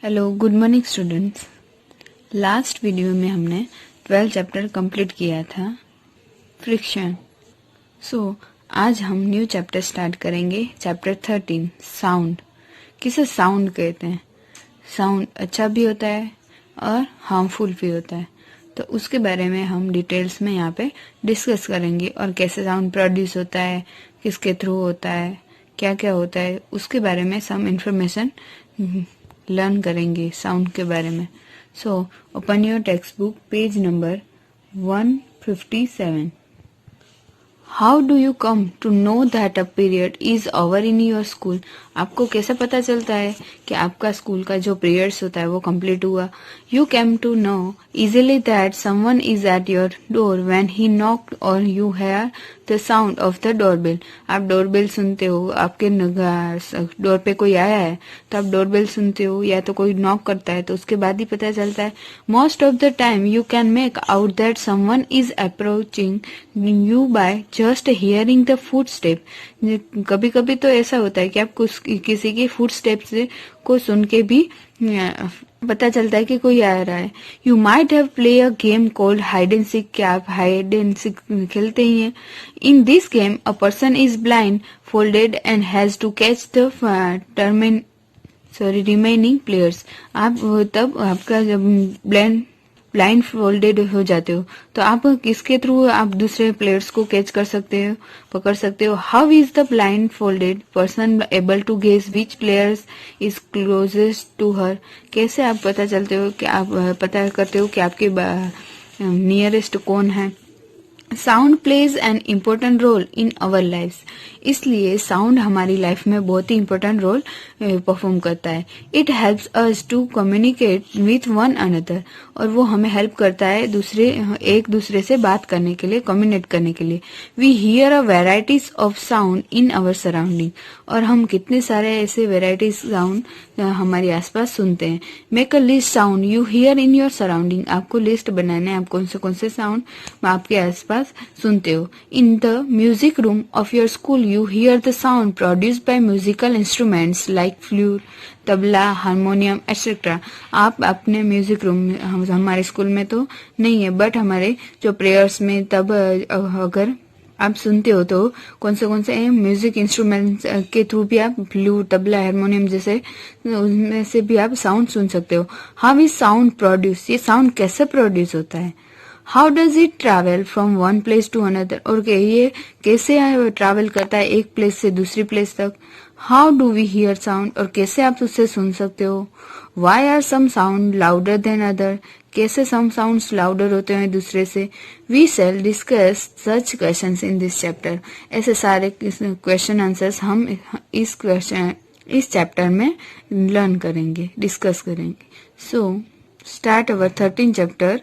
Hello, good morning students. Last video में हमने 12 chapter complete किया था, फ्रिक्शन। आज हम न्यू चैप्टर स्टार्ट करेंगे, चैप्टर 13, साउंड। किसे साउंड कहते हैं? साउंड अच्छा भी होता है और हार्मफुल भी होता है, तो उसके बारे में हम डिटेल्स में यहाँ पे डिस्कस करेंगे। और कैसे साउंड प्रोड्यूस होता है, किसके थ्रू होता है, क्या क्या होता है, उसके बारे में सम इंफॉर्मेशन लर्न करेंगे साउंड के बारे में। Open your textbook, page number 157। How do you come to know that a period is over in your school? आपको कैसे पता चलता है कि आपका स्कूल का जो पीरियड्स होता है वो कंप्लीट हुआ? You came to know easily that someone is at your door when he knocked और you hear the sound of the doorbell. आप डोरबेल सुनते हो, आपके डोर पे कोई आया है तो आप डोरबेल सुनते हो, या तो कोई नॉक करता है तो उसके बाद ही पता चलता है। Most of the time you can make out that someone is approaching you by just hearing the foot step. कभी कभी तो ऐसा होता है कि आप किसी के फुट स्टेप से को सुन के भी पता चलता है कि कोई आ रहा है। You might have play a game called hide and seek. क्या आप हाइड एंड सीक खेलते ही हैं? In this game a person is blindfolded and has to catch the remaining players. आप तब आपका जब ब्लाइंड फोल्डेड हो जाते हो तो आप किसके थ्रू आप दूसरे प्लेयर्स को कैच कर सकते हो, पकड़ सकते हो? How is the blindfolded person able to guess which players is closest to her? कैसे आप पता चलते हो कि आप पता करते हो कि आपके नियरेस्ट कौन है? Sound plays an important role in our life. इसलिए साउंड हमारी लाइफ में बहुत ही इम्पोर्टेंट रोल परफॉर्म करता है। It helps us to communicate with one another, और वो हमें हेल्प करता है एक दूसरे से बात करने के लिए, कम्युनिकेट करने के लिए। We hear a varieties of sound in our surrounding, और हम कितने सारे ऐसे वेराइटीज साउंड हमारे आसपास सुनते हैं। Make a list sound you here in your surrounding. आपको लिस्ट बनाना है, आप कौन से साउंड आपके आसपास सुनते हो। In the music room of your school you here the sound produced by musical instruments like flute, tabla, harmonium etcetera. आप अपने म्यूजिक रूम में, हमारे स्कूल में तो नहीं है, बट हमारे जो प्रेयर्स में तब अगर आप सुनते हो तो कौन से म्यूजिक इंस्ट्रूमेंट्स के थ्रू भी आप फ्लूट, तबला, हारमोनियम जैसे उनमें से भी आप साउंड सुन सकते हो। How is sound produce? ये साउंड कैसे प्रोड्यूस होता है? How does it travel from one place to another? और ये कैसे ट्रेवल करता है एक प्लेस से दूसरी प्लेस तक? How do we hear sound? और कैसे आप उससे सुन सकते हो? Why are some sound louder than other? कैसे सम साउंड्स लाउडर होते हैं दूसरे से? We shall discuss such questions in this chapter. ऐसे सारे क्वेश्चन आंसर्स हम इस चैप्टर में लर्न करेंगे, डिस्कस करेंगे। Start our 13 chapter.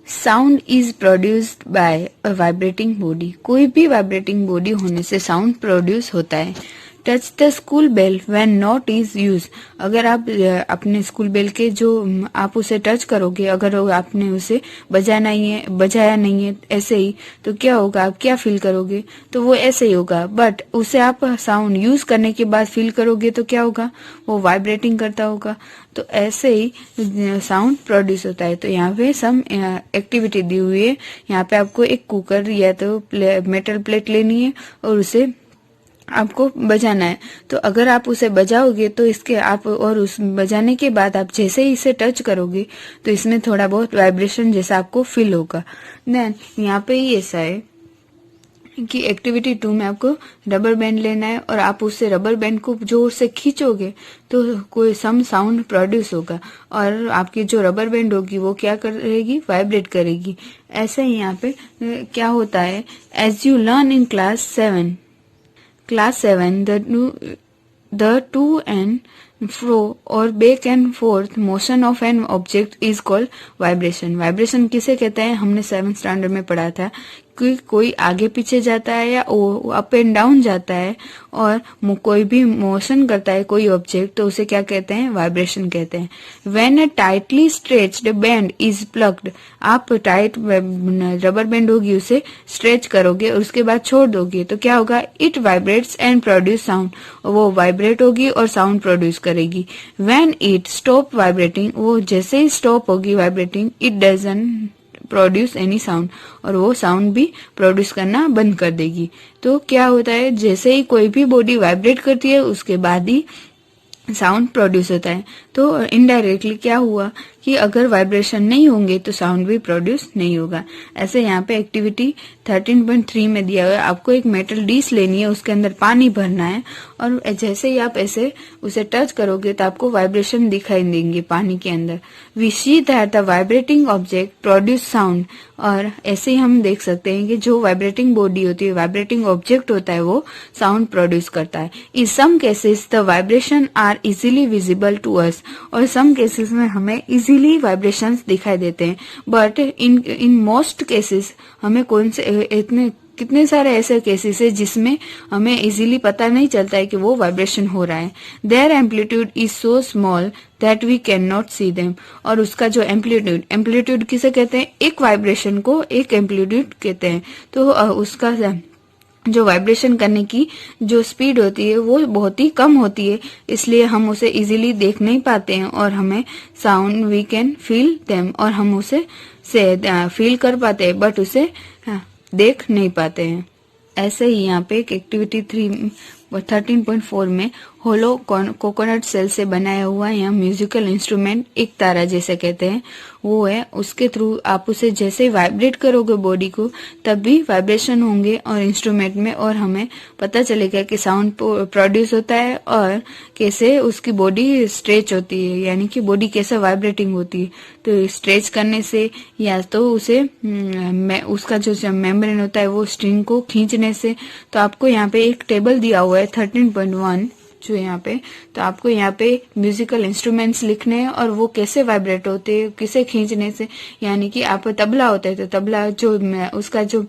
Sound is produced by a vibrating body. कोई भी वाइब्रेटिंग बॉडी होने से साउंड प्रोड्यूस होता है। Touch the school bell when not is use. अगर आप अपने स्कूल बेल के जो आप उसे टच करोगे, अगर आपने उसे बजाया नहीं है ऐसे ही, तो क्या होगा? आप क्या फील करोगे? तो वो ऐसे ही होगा। बट उसे आप साउंड यूज करने के बाद फील करोगे तो क्या होगा? वो वाइब्रेटिंग करता होगा। तो ऐसे ही साउंड प्रोड्यूस होता है। तो यहाँ पे सम एक्टिविटी दी हुई है। यहाँ पे आपको एक कुकर या तो मेटल प्लेट लेनी है और उसे आपको बजाना है। तो अगर आप उसे बजाओगे तो इसके आप, और उस बजाने के बाद आप जैसे ही इसे टच करोगे तो इसमें थोड़ा बहुत वाइब्रेशन जैसा आपको फील होगा। देन यहाँ पे ही ऐसा है कि एक्टिविटी 2 में आपको रबर बैंड लेना है, और आप उससे रबर बैंड को जोर से खींचोगे तो कोई सम साउंड प्रोड्यूस होगा, और आपकी जो रबर बैंड होगी वो क्या करेगी? वाइब्रेट करेगी। ऐसे ही यहाँ पे क्या होता है? As you learn in class 7, the to and fro or back and forth motion of an object is called vibration. Vibration किसे कहते हैं? हमने 7th स्टैंडर्ड में पढ़ा था कि कोई आगे पीछे जाता है या अप एंड डाउन जाता है, और कोई भी मोशन करता है कोई ऑब्जेक्ट, तो उसे क्या कहते हैं? वाइब्रेशन कहते हैं। When a tightly stretched band is plucked, आप टाइट रबर बैंड होगी उसे स्ट्रेच करोगे और उसके बाद छोड़ दोगे तो क्या होगा? It vibrates and produce sound. वो वाइब्रेट होगी और साउंड प्रोड्यूस करेगी। व्हेन इट स्टॉप वाइब्रेटिंग, वो जैसे ही स्टॉप होगी vibrating, it doesn't produce any sound, और वो साउंड भी प्रोड्यूस करना बंद कर देगी। तो क्या होता है, जैसे ही कोई भी बॉडी वाइब्रेट करती है उसके बाद ही साउंड प्रोड्यूस होता है। तो इनडायरेक्टली क्या हुआ कि अगर वाइब्रेशन नहीं होंगे तो साउंड भी प्रोड्यूस नहीं होगा। ऐसे यहाँ पे एक्टिविटी 13.3 में दिया हुआ है, आपको एक मेटल डिश लेनी है, उसके अंदर पानी भरना है, और जैसे ही आप ऐसे उसे टच करोगे तो आपको वाइब्रेशन दिखाई देंगे पानी के अंदर। We see that the vibrating object produce sound, और ऐसे ही हम देख सकते हैं कि जो वाइब्रेटिंग बॉडी होती है, वाइब्रेटिंग ऑब्जेक्ट होता है, वो साउंड प्रोड्यूस करता है। In some cases the vibration are easily visible to us, और सम केसेस में हमें इजीली वाइब्रेशंस दिखाई देते हैं, बट इन मोस्ट केसेस हमें कौन से इतने कितने सारे ऐसे केसेस है जिसमें हमें इजीली पता नहीं चलता है कि वो वाइब्रेशन हो रहा है। Their amplitude is so small that we can not see them, और उसका जो एम्पलीट्यूड किसे कहते हैं, एक वाइब्रेशन को एक एम्पलीट्यूड कहते हैं। तो उसका जो वाइब्रेशन करने की जो स्पीड होती है वो बहुत ही कम होती है, इसलिए हम उसे इजीली देख नहीं पाते हैं, और हमें sound we can feel them, और हम उसे फील कर पाते हैं बट उसे देख नहीं पाते हैं। ऐसे ही यहाँ पे एक एक्टिविटी 13.4 में होलो कोकोनट सेल से बनाया हुआ या म्यूजिकल इंस्ट्रूमेंट, एक तारा जैसे कहते हैं, वो है। उसके थ्रू आप उसे जैसे वाइब्रेट करोगे बॉडी को, तब भी वाइब्रेशन होंगे और इंस्ट्रूमेंट में, और हमें पता चलेगा कि साउंड प्रोड्यूस होता है और कैसे उसकी बॉडी स्ट्रेच होती है, यानी कि बॉडी कैसे वाइब्रेटिंग होती है। तो स्ट्रेच करने से, या तो उसे उसका जो मेम्ब्रेन होता है वो स्ट्रिंग को खींचने से। तो आपको यहाँ पे एक टेबल दिया हुआ है 13.1 जो यहाँ पे, तो आपको यहाँ पे म्यूजिकल इंस्ट्रूमेंट्स लिखने हैं और वो कैसे वाइब्रेट होते हैं, किसे खींचने से। यानी कि आप तबला होता है तो तबला जो उसका जो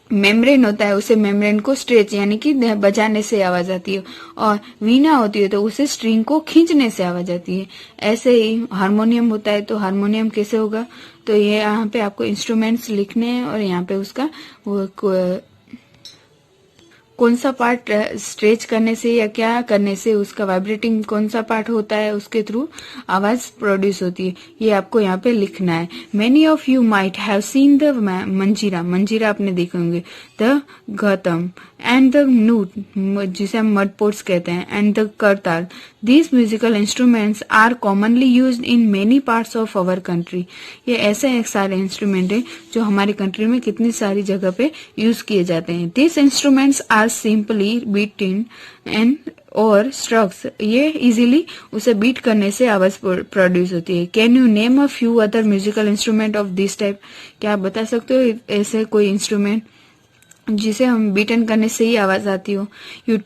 मेम्ब्रेन होता है, उसे मेम्ब्रेन को स्ट्रेच यानी कि बजाने से आवाज आती है, और वीणा होती है तो उसे स्ट्रिंग को खींचने से आवाज आती है। ऐसे ही हारमोनियम होता है तो हारमोनियम कैसे होगा, तो ये यहाँ पे आपको इंस्ट्रूमेंट्स लिखने हैं और यहाँ पे उसका वो कौन सा पार्ट स्ट्रेच करने से या क्या करने से उसका वाइब्रेटिंग कौन सा पार्ट होता है, उसके थ्रू आवाज प्रोड्यूस होती है, ये आपको यहाँ पे लिखना है। Many of you might have seen the manjira, मंजीरा आपने देखे होंगे, the ghatam and the noot जिसे हम मड पोट्स कहते हैं, and the kartal. These musical instruments are commonly used in many parts of our country. ये ऐसे एक सारे इंस्ट्रूमेंट है जो हमारी कंट्री में कितनी सारी जगह पे यूज किए जाते हैं। This instruments are simply beaten and और स्ट्रक्स, ये इजीली उसे बीट करने से आवाज प्रोड्यूस होती है। Can you name a few other musical instrument of this type, क्या आप बता सकते हो ऐसे कोई इंस्ट्रूमेंट जिसे हम बीटन करने से ही आवाज आती हो। You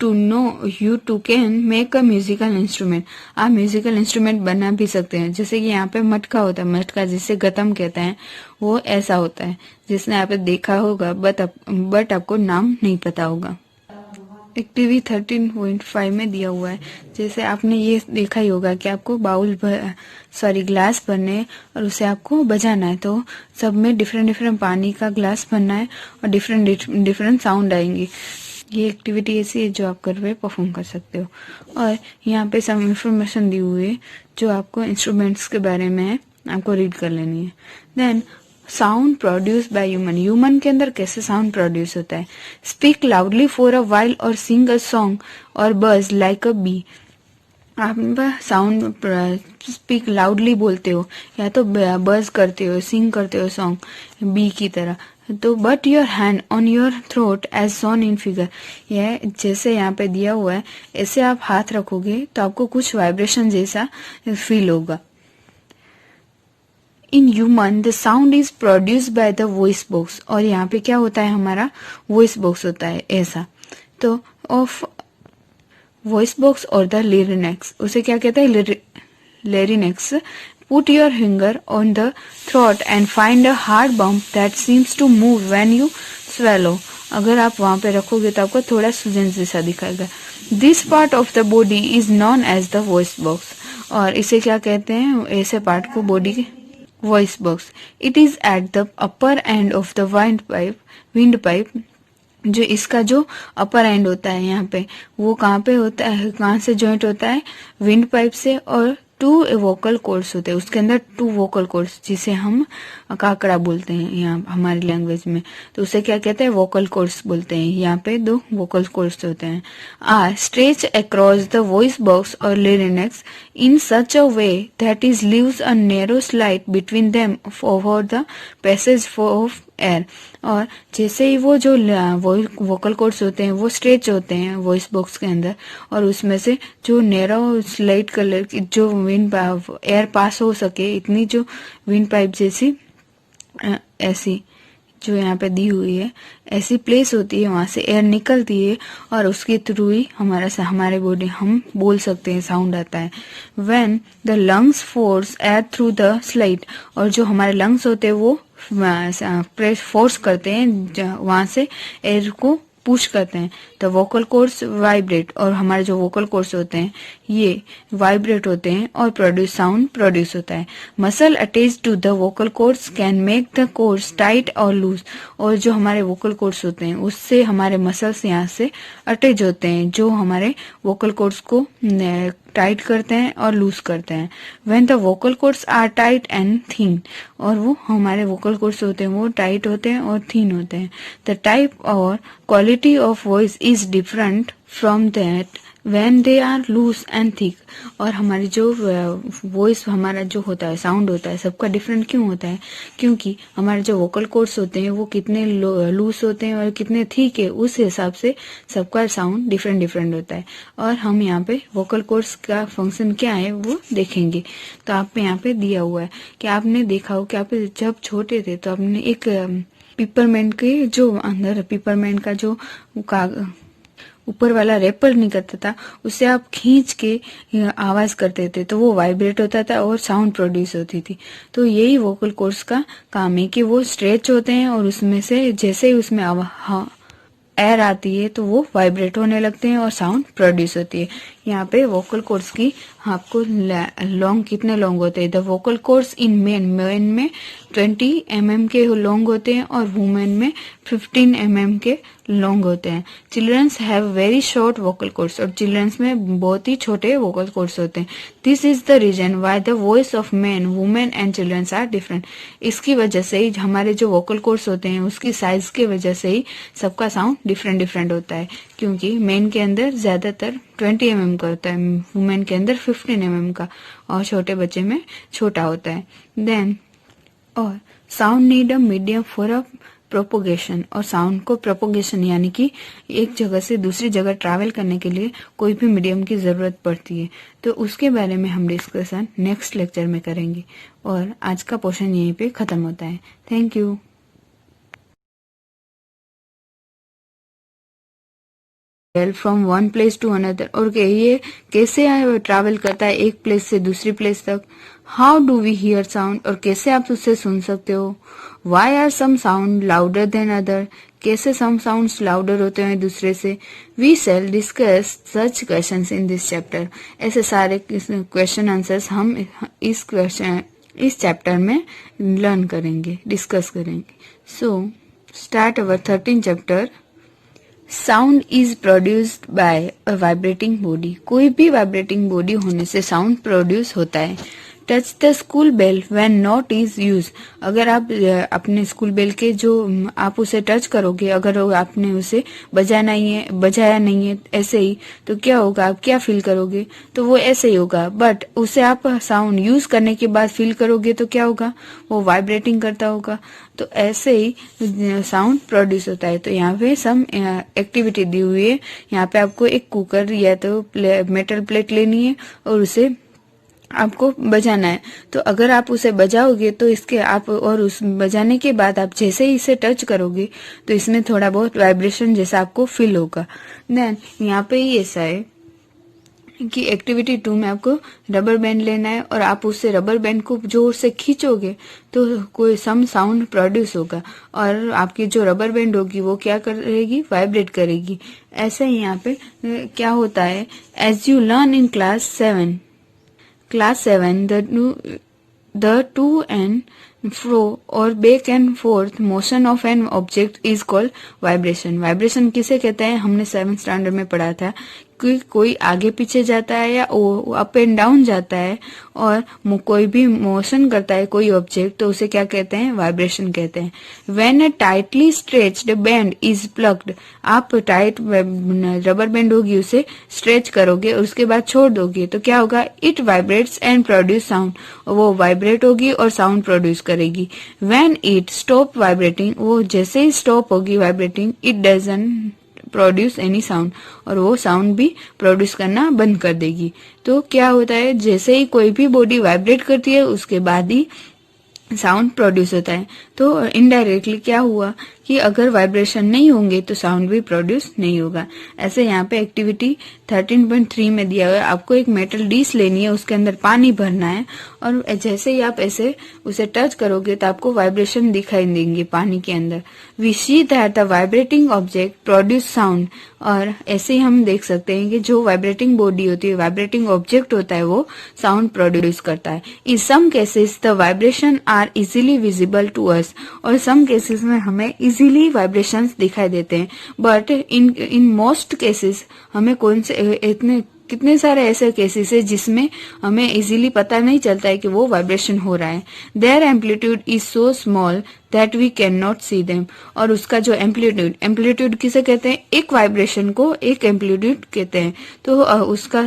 too can make a musical instrument, आप म्यूजिकल इंस्ट्रूमेंट बना भी सकते हैं। जैसे कि यहाँ पे मटका होता है, मटका जिसे गतम कहते हैं, वो ऐसा होता है जिसने आप देखा होगा बट आपको नाम नहीं पता होगा। एक्टिविटी 13.5 में दिया हुआ है, जैसे आपने ये देखा ही होगा कि आपको ग्लास भरने और उसे आपको बजाना है, तो सब में डिफरेंट पानी का ग्लास भरना है और डिफरेंट साउंड आएंगे। ये एक्टिविटी ऐसी है जो आप घर पे परफॉर्म कर सकते हो। और यहाँ पे सब इंफॉर्मेशन दी हुई है जो आपको इंस्ट्रूमेंट्स के बारे में है, आपको रीड कर लेनी है। Then sound produce by human के अंदर कैसे साउंड प्रोड्यूस होता है। Speak loudly for a while और सिंग अ सॉन्ग और बज लाइक अ बी। आप साउंड स्पीक लाउडली बोलते हो या तो बज करते हो, सिंग करते हो सॉन्ग बी की तरह। तो put your hand on your throat as shown in figure, यह जैसे यहाँ पे दिया हुआ है ऐसे आप हाथ रखोगे तो आपको कुछ वाइब्रेशन जैसा फील होगा। In human the sound is produce by the voice box, और यहाँ पे क्या होता है, हमारा वॉइस बॉक्स होता है ऐसा। तो ऑफ वॉइस बॉक्स और द लिरिनेक्स, उसे क्या कहता है, larynx. Put your finger on the throat and find a hard bump that seems to move when you swallow. अगर आप वहां पे रखोगे तो आपको थोड़ा सूजन जैसा दिखाएगा। This part of the body is known as the voice box, और इसे क्या कहते हैं, ऐसे पार्ट को बॉडी के voice box. It is at the upper end of the wind pipe जो इसका जो अपर एंड होता है यहाँ पे, वो कहाँ पे होता है, कहाँ से जॉइंट होता है, विंड पाइप से, और 2 वोकल कॉर्ड्स होते हैं उसके अंदर, 2 वोकल कॉर्ड्स, जिसे हम काकड़ा बोलते हैं यहाँ हमारी लैंग्वेज में, तो उसे क्या कहते हैं, वोकल कॉर्ड्स बोलते हैं। यहाँ पे 2 वोकल कॉर्ड्स होते हैं। Are stretch across the voice box और larynx in such a way that is leaves a narrow slit between them for the passage of air. और जैसे ही वो जो वोकल कॉर्ड्स होते हैं वो स्ट्रेच होते हैं वॉइस बॉक्स के अंदर, और उसमें से जो नैरो स्लाइट कलर की जो विंड एयर पास हो सके, इतनी जो विंड पाइप जैसी ऐसी जो यहाँ पे दी हुई है, ऐसी प्लेस होती है, वहां से एयर निकलती है और उसके थ्रू ही हमारे बॉडी हम बोल सकते हैं, साउंड आता है। When the lungs force air through the slight, और जो हमारे लंग्स होते हैं वो प्रेस फोर्स करते हैं, वहां से एयर को पुश करते हैं, द वोकल कॉर्ड्स वाइब्रेट, और हमारे जो वोकल कॉर्ड्स होते हैं ये वाइब्रेट होते हैं और प्रोड्यूस साउंड प्रोड्यूस होता है। Muscle attach to the vocal cords can make the cords tight और लूज, और जो हमारे वोकल कॉर्ड्स होते हैं उससे हमारे मसल्स यहाँ से अटैच होते हैं, जो हमारे वोकल कॉर्ड्स को टाइट करते हैं और लूज करते हैं। When the vocal cords are tight and thin, और वो हमारे वोकल कॉर्ड्स होते हैं वो टाइट होते हैं और थिन होते हैं। द टाइप और quality of voice is different from that when they are loose and thick, और हमारी जो वॉइस हमारा जो होता है, साउंड होता है, सबका डिफरेंट क्यों होता है, क्योंकि हमारे जो वोकल कॉर्ड्स होते हैं वो कितने लूज होते हैं और कितने थिक है, उस हिसाब से सबका साउंड डिफरेंट डिफरेंट होता है। और हम यहाँ पे वोकल कॉर्ड्स का फंक्शन क्या है वो देखेंगे। तो आप यहाँ पे दिया हुआ है कि आपने देखा हो कि आप जब छोटे थे तो आपने एक पिपरमेंट के जो अंदर पिपरमेंट का जो ऊपर वाला रेपर निकलता था, उससे आप खींच के आवाज करते थे तो वो वाइब्रेट होता था और साउंड प्रोड्यूस होती थी। तो यही वोकल कॉर्ड्स का काम है कि वो स्ट्रेच होते हैं और उसमें से जैसे ही उसमें एयर आती है तो वो वाइब्रेट होने लगते हैं और साउंड प्रोड्यूस होती है। यहाँ पे वोकल कॉर्ड्स की आपको लॉन्ग कितने लॉन्ग होते हैं, the vocal chords in main में 20 mm के लॉन्ग होते हैं और वुमेन में 15 mm के लॉन्ग होते हैं। Childrens have very short vocal cords, और चिल्ड्रंस में बहुत ही छोटे वोकल कॉर्ड्स होते हैं। This is the reason why the voice of men, women and childrens are different. इसकी वजह से ही हमारे जो वोकल कॉर्ड्स होते हैं उसकी साइज की वजह से ही सबका साउंड डिफरेंट डिफरेंट होता है, क्योंकि मेन के अंदर ज्यादातर 20 mm का होता है, वुमेन के अंदर 15 mm का, और छोटे बच्चे में छोटा होता है। देन और sound need a medium for a propagation, और साउंड को प्रोपोगेशन यानी कि एक जगह से दूसरी जगह ट्रैवल करने के लिए कोई भी मीडियम की जरूरत पड़ती है। तो उसके बारे में हम डिस्कशन नेक्स्ट लेक्चर में करेंगे, और आज का पोर्शन यहीं पे खत्म होता है। Thank you. From one place to another, और ये कैसे ट्रैवल करता है एक प्लेस से दूसरी प्लेस तक। How do we hear sound, और कैसे आप उससे सुन सकते हो। Why are some sound louder than other, कैसे सम साउंड्स लाउडर होते हैं दूसरे से। We shall discuss such questions in this chapter, ऐसे सारे क्वेश्चन आंसर्स हम इस चैप्टर में लर्न करेंगे, डिस्कस करेंगे। So start our 13 chapter. Sound is produced by a vibrating body, कोई भी वाइब्रेटिंग बॉडी होने से साउंड प्रोड्यूस होता है। Touch the school bell when not is use, अगर आप अपने स्कूल बेल के जो आप उसे टच करोगे, अगर आपने उसे बजाया नहीं है ऐसे ही, तो क्या होगा, आप क्या फील करोगे, तो वो ऐसे ही होगा। बट उसे आप साउंड यूज करने के बाद फील करोगे तो क्या होगा, वो वाइब्रेटिंग करता होगा। तो ऐसे ही साउंड प्रोड्यूस होता है। तो यहाँ पे सम एक्टिविटी दी हुई है। यहाँ पे आपको एक कुकर या तो मेटल प्लेट लेनी है और उसे आपको बजाना है। तो अगर आप उसे बजाओगे तो इसके आप और उस बजाने के बाद आप जैसे ही इसे टच करोगे तो इसमें थोड़ा बहुत वाइब्रेशन जैसा आपको फील होगा। देन यहाँ पे ही ऐसा है कि एक्टिविटी 2 में आपको रबर बैंड लेना है और आप उससे रबर बैंड को जोर से खींचोगे तो कोई सम साउंड प्रोड्यूस होगा, और आपकी जो रबर बैंड होगी वो क्या करेगी, वाइब्रेट करेगी। ऐसे ही यहाँ पे क्या होता है, as you learn in class 7, The to and fro or back and forth motion of an object is called vibration. Vibration किसे कहते हैं? हमने 7th स्टैंडर्ड में पढ़ा था कि कोई आगे पीछे जाता है या अप एंड डाउन जाता है और कोई भी मोशन करता है कोई ऑब्जेक्ट, तो उसे क्या कहते हैं? वाइब्रेशन कहते हैं. When a tightly stretched band is plucked, आप टाइट रबर बैंड होगी उसे स्ट्रेच करोगे और उसके बाद छोड़ दोगे तो क्या होगा? It vibrates and produce sound. वो वाइब्रेट होगी और साउंड प्रोड्यूस करेगी. When it stop vibrating, वो जैसे ही स्टॉप होगी vibrating, it doesn't produce any sound, और वो साउंड भी प्रोड्यूस करना बंद कर देगी. तो क्या होता है? जैसे ही कोई भी बॉडी वाइब्रेट करती है उसके बाद ही साउंड प्रोड्यूस होता है. तो इनडायरेक्टली क्या हुआ कि अगर वाइब्रेशन नहीं होंगे तो साउंड भी प्रोड्यूस नहीं होगा. ऐसे यहाँ पे एक्टिविटी 13.3 में दिया हुआ है. आपको एक मेटल डिश लेनी है, उसके अंदर पानी भरना है और जैसे ही आप ऐसे उसे टच करोगे तो आपको वाइब्रेशन दिखाई देंगे पानी के अंदर. We see that the vibrating object produce sound. और ऐसे ही हम देख सकते हैं कि जो वाइब्रेटिंग बॉडी होती है, वाइब्रेटिंग ऑब्जेक्ट होता है, वो साउंड प्रोड्यूस करता है. In some cases the vibration are easily visible to us. और सम केसेस में हमें इजीली वाइब्रेशंस दिखाई देते हैं. बट इन मोस्ट केसेस हमें कौन से इतने कितने सारे ऐसे केसेस है जिसमें हमें इजीली पता नहीं चलता है कि वो वाइब्रेशन हो रहा है. Their amplitude is so small that we can not see them. और उसका जो एम्पलीट्यूड किसे कहते हैं? एक वाइब्रेशन को एक एम्पलीट्यूड कहते हैं. तो उसका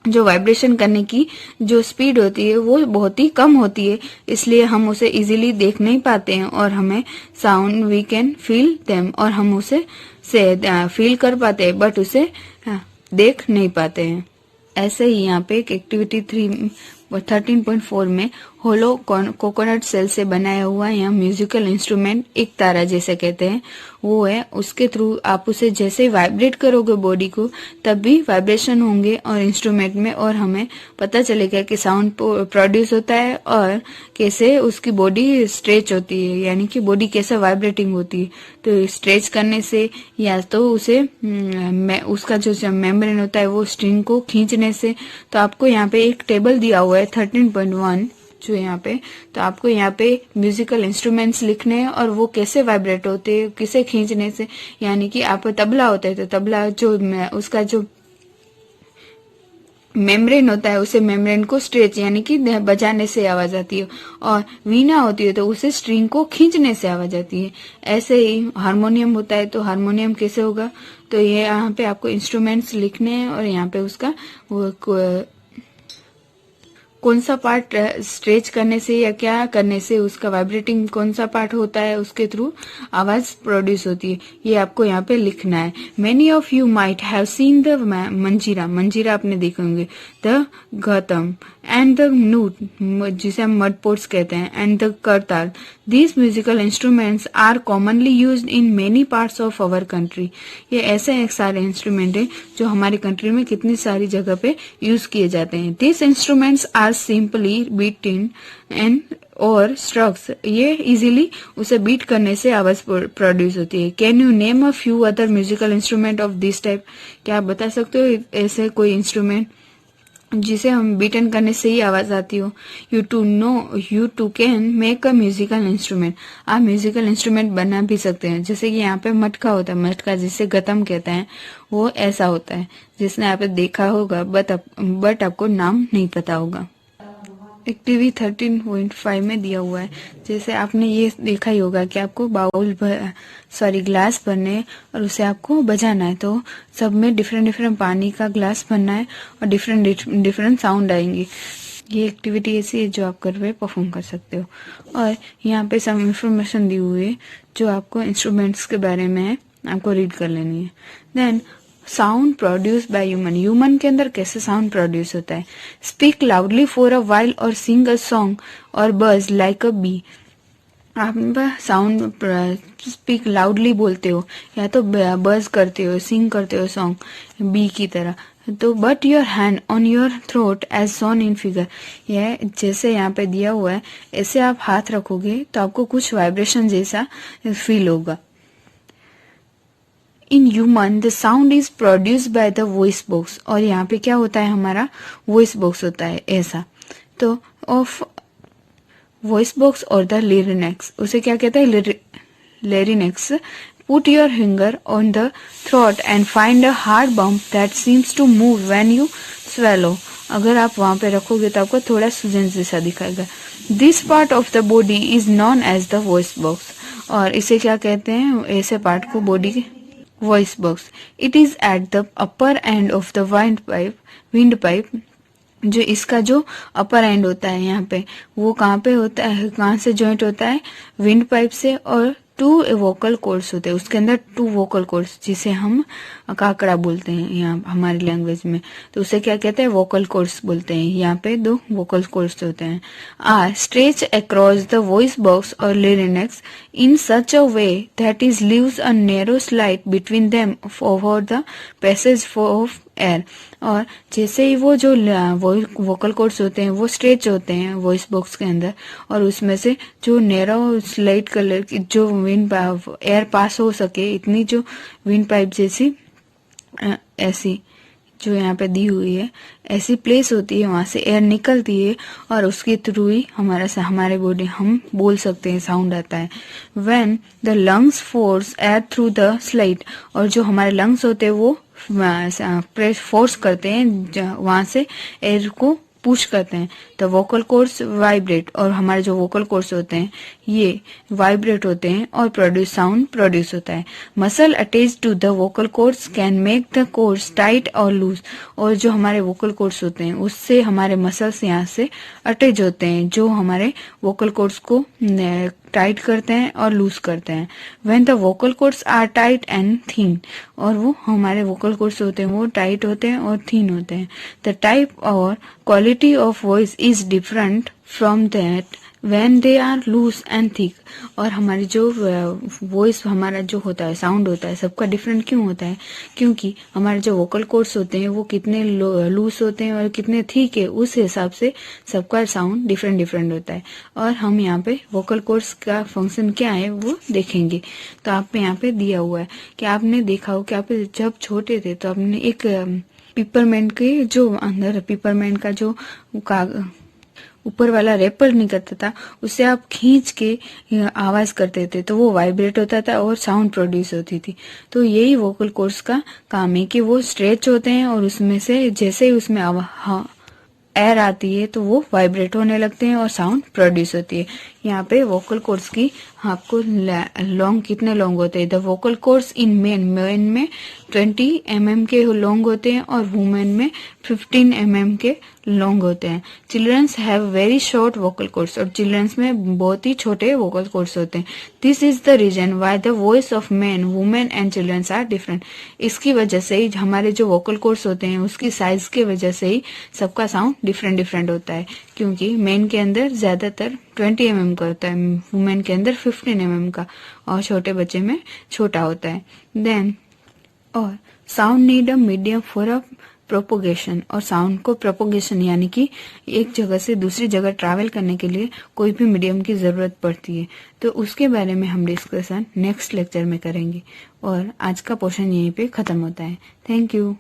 जो वाइब्रेशन करने की जो स्पीड होती है वो बहुत ही कम होती है, इसलिए हम उसे इजीली देख नहीं पाते हैं. और हमें sound we can feel them, और हम उसे फील कर पाते हैं बट उसे देख नहीं पाते हैं. ऐसे ही यहाँ पे एक एक्टिविटी 13.4 में होलो कोकोनट सेल से बनाया हुआ यह म्यूजिकल इंस्ट्रूमेंट, एक तारा जैसे कहते हैं, वो है. उसके थ्रू आप उसे जैसे वाइब्रेट करोगे बॉडी को तब भी वाइब्रेशन होंगे और इंस्ट्रूमेंट में, और हमें पता चलेगा कि साउंड प्रोड्यूस होता है और कैसे उसकी बॉडी स्ट्रेच होती है, यानी कि बॉडी कैसे वाइब्रेटिंग होती है. तो स्ट्रेच करने से या तो उसे उसका जो मेम्ब्रेन होता है वो स्ट्रिंग को खींचने से. तो आपको यहाँ पे एक टेबल दिया हुआ है 13.1 जो यहाँ पे, तो आपको यहाँ पे म्यूजिकल इंस्ट्रूमेंट्स लिखने हैं और वो कैसे वाइब्रेट होते हैं, किसे खींचने से. यानी कि आप तबला होता है तो तबला जो उसका जो मेम्ब्रेन होता है उसे मेम्ब्रेन को स्ट्रेच यानी कि बजाने से आवाज आती है, और वीणा होती है तो उसे स्ट्रिंग को खींचने से आवाज आती है. ऐसे ही हारमोनियम होता है तो हारमोनियम कैसे होगा? तो ये यहाँ पे आपको इंस्ट्रूमेंट्स लिखने हैं और यहाँ पे उसका वो कौन सा पार्ट स्ट्रेच करने से या क्या करने से उसका वाइब्रेटिंग कौन सा पार्ट होता है उसके थ्रू आवाज प्रोड्यूस होती है, ये आपको यहाँ पे लिखना है. Many of you might have seen the manjira आपने देखे होंगे, the ghatam and the noot जिसे हम मड पोट्स कहते हैं, and the kartal. These musical instruments are commonly used in many parts of our country. ये ऐसे एक सारे इंस्ट्रूमेंट है जो हमारी कंट्री में कितनी सारी जगह पे यूज किए जाते हैं. This instruments are simply beating and और स्ट्रक्स. ये इजीली उसे बीट करने से आवाज प्रोड्यूस होती है. Can you name a few other musical instrument of this type? क्या आप बता सकते हो ऐसे कोई इंस्ट्रूमेंट जिसे हम बीटन करने से ही आवाज आती हो? You too can make a musical instrument. आप म्यूजिकल इंस्ट्रूमेंट बना भी सकते हैं. जैसे कि यहाँ पे मटका होता है, मटका जिसे गतम कहते हैं, वो ऐसा होता है जिसने आप देखा होगा बट आपको नाम नहीं पता होगा. एक्टिविटी 13.5 में दिया हुआ है, जैसे आपने ये देखा ही होगा कि आपको ग्लास भरने और उसे आपको बजाना है. तो सब में डिफरेंट पानी का ग्लास भरना है और डिफरेंट साउंड आएंगे. ये एक्टिविटी ऐसी है जो आप घर पे परफॉर्म कर सकते हो. और यहाँ पे सम इंफॉर्मेशन दी हुई है जो आपको इंस्ट्रूमेंट्स के बारे में है, आपको रीड कर लेनी है. Then sound produce by human के अंदर कैसे साउंड प्रोड्यूस होता है? Speak loudly for a while और सिंग अ सॉन्ग और बज लाइक अ बी. आप साउंड स्पीक लाउडली बोलते हो या तो बज करते हो, सिंग करते हो सॉन्ग बी की तरह. तो put your hand on your throat as shown in figure. यह जैसे यहाँ पे दिया हुआ है ऐसे आप हाथ रखोगे तो आपको कुछ वाइब्रेशन जैसा फील होगा. In human the sound is produced by the voice box. और यहाँ पे क्या होता है? हमारा वॉइस बॉक्स होता है ऐसा. तो ऑफ वॉइस बॉक्स और द लिरिनेक्स, उसे क्या कहते हैं, larynx. Put your finger on the throat and find a hard bump that seems to move when you swallow. अगर आप वहां पे रखोगे तो आपको थोड़ा सूजन जैसा दिखाएगा। This part of the body is known as the voice box, और इसे क्या कहते हैं, ऐसे पार्ट को बॉडी के voice box. It is at the upper end of the wind pipe. जो इसका जो अपर एंड होता है यहाँ पे, वो कहाँ पे होता है, कहाँ से जॉइंट होता है, विंड पाइप से, और 2 वोकल कॉर्ड्स होते हैं उसके अंदर, 2 वोकल कॉर्ड्स, जिसे हम काकड़ा बोलते हैं यहाँ हमारी लैंग्वेज में, तो उसे क्या कहते हैं, वोकल कॉर्ड्स बोलते हैं। यहाँ पे 2 वोकल कॉर्ड्स होते हैं। Are stretch across the voice box और larynx in such a way that is leaves a narrow slit between them for the passage of air. और जैसे ही वो जो वोकल कॉर्ड्स होते हैं वो स्ट्रेच होते हैं वॉइस बॉक्स के अंदर, और उसमें से जो नैरो स्लाइट कलर की जो विंड एयर पास हो सके, इतनी जो विंड पाइप जैसी ऐसी जो यहाँ पे दी हुई है, ऐसी प्लेस होती है, वहां से एयर निकलती है, और उसके थ्रू ही हमारे बॉडी हम बोल सकते हैं, साउंड आता है। When the lungs force air through the slight, और जो हमारे लंग्स होते हैं वो प्रेस फोर्स करते हैं, वहां से एयर को पुश करते हैं, द वोकल कॉर्ड्स वाइब्रेट, और हमारे जो वोकल कॉर्ड्स होते हैं ये वाइब्रेट होते हैं और साउंड प्रोड्यूस होता है। Muscle attach to the vocal cords can make the cords tight और लूज, और जो हमारे वोकल कॉर्ड्स होते हैं उससे हमारे मसल्स यहाँ से अटैच होते हैं, जो हमारे वोकल कॉर्ड्स को टाइट करते हैं और लूज करते हैं। When the vocal cords are tight and thin, और वो हमारे वोकल कॉर्ड्स होते हैं वो टाइट होते हैं और थिन होते हैं। द टाइप और quality of voice is different from that when they are loose and thick, और हमारी जो वॉइस हमारा जो होता है, साउंड होता है, सबका डिफरेंट क्यों होता है, क्योंकि हमारे जो वोकल कॉर्ड्स होते हैं वो कितने लूज होते हैं और कितने थिक है, उस हिसाब से सबका साउंड डिफरेंट डिफरेंट होता है। और हम यहाँ पे वोकल कॉर्ड्स का फंक्शन क्या है वो देखेंगे। तो आप यहाँ पे दिया हुआ है कि आपने देखा हो कि आप जब छोटे थे तो आपने एक पिपरमेंट के जो अंदर पिपरमेंट का जो ऊपर वाला रेपर निकलता था, उससे आप खींच के आवाज करते थे तो वो वाइब्रेट होता था और साउंड प्रोड्यूस होती थी। तो यही वोकल कॉर्ड्स का काम है कि वो स्ट्रेच होते हैं, और उसमें से जैसे ही उसमें एयर आती है तो वो वाइब्रेट होने लगते हैं और साउंड प्रोड्यूस होती है। यहाँ पे वोकल कॉर्ड्स की आपको लॉन्ग कितने लॉन्ग होते हैं, the vocal chords in main में 20 mm के लॉन्ग होते हैं और वुमेन में 15 mm के लॉन्ग होते हैं। Childrens have very short vocal cords, और चिल्ड्रंस में बहुत ही छोटे वोकल कॉर्ड्स होते हैं। This is the reason why the voice of men, women and childrens are different. इसकी वजह से ही हमारे जो वोकल कॉर्ड्स होते हैं उसकी साइज की वजह से ही सबका साउंड डिफरेंट डिफरेंट होता है, क्योंकि मेन के अंदर ज्यादातर 20 mm का होता है, वुमेन के अंदर 15 mm का, और छोटे बच्चे में छोटा होता है। देन और sound need a medium for a propagation, और साउंड को प्रोपोगेशन यानी कि एक जगह से दूसरी जगह ट्रैवल करने के लिए कोई भी मीडियम की जरूरत पड़ती है। तो उसके बारे में हम डिस्कशन नेक्स्ट लेक्चर में करेंगे, और आज का पोर्शन यहीं पे खत्म होता है। Thank you.